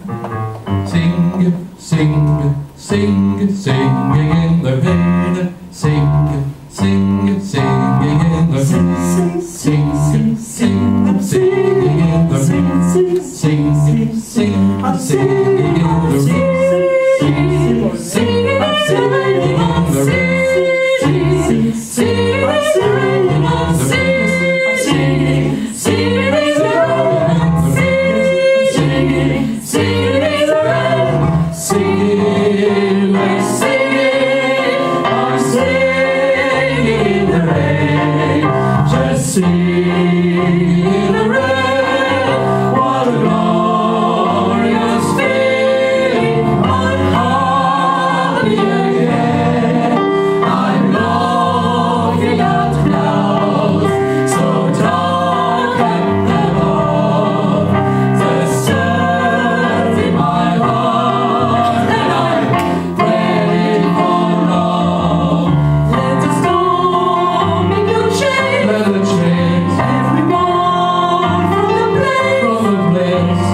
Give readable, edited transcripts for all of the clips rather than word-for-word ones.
Sing, sing, sing, singing in the rain. Sing, sing, singing in the rain. Sing, sing, sing, singing in the rain. Sing, sing, sing, singing in the rain. Sing, sing, singing in the rain. Sing, sing, singing in the rain. Sing, singing in the rain. Singing, singing in the rain. Singing, we're singing, I'm singing in the rain. Just singing in the rain. What a glorious feeling. I'm happy again. I'm looking at clouds so dark and above. The sun's in my heart and I'm ready for love. Let the storm make you change. Let it change everyone from the place.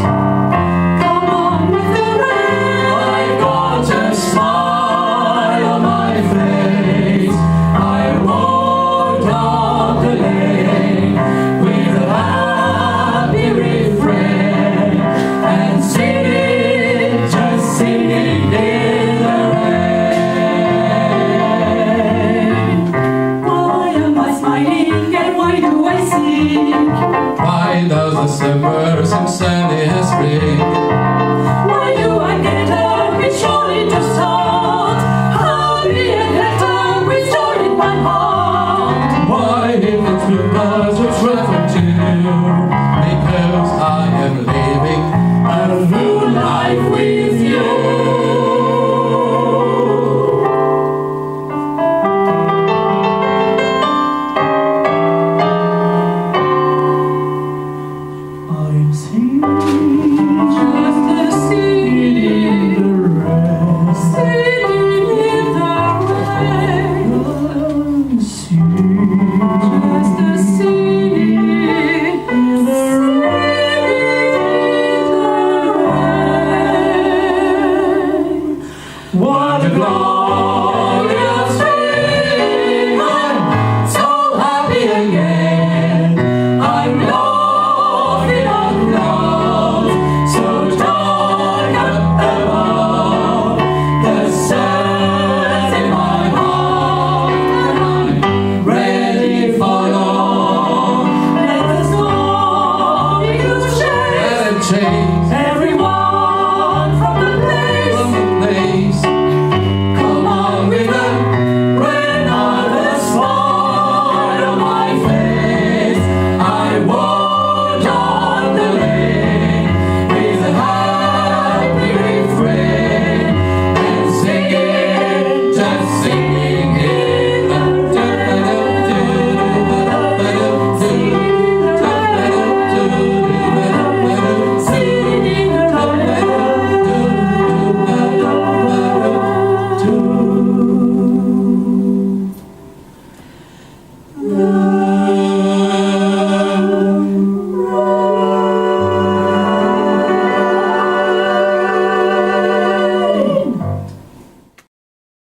Come on with the rain. I've got a smile on my face. I walk down the lane with a happy refrain and singing, just singing in the rain. Why am I smiling and why do I sing? Why does the summer seem sunny as spring? Why do I get up? It's surely to start. Happy and happy with joy in my heart. Why if it's because we're traveling too? Because I am living a new life with you. I'm singing, just a singing in the rain. Singing in the rain. I'm singing, just a singing in the rain. What a glorious feeling. I'm so happy again. I'm laughing out loud, so dark up above. The sun's in my heart and I'm ready for love. Let the storm begin to change. Let it change everyone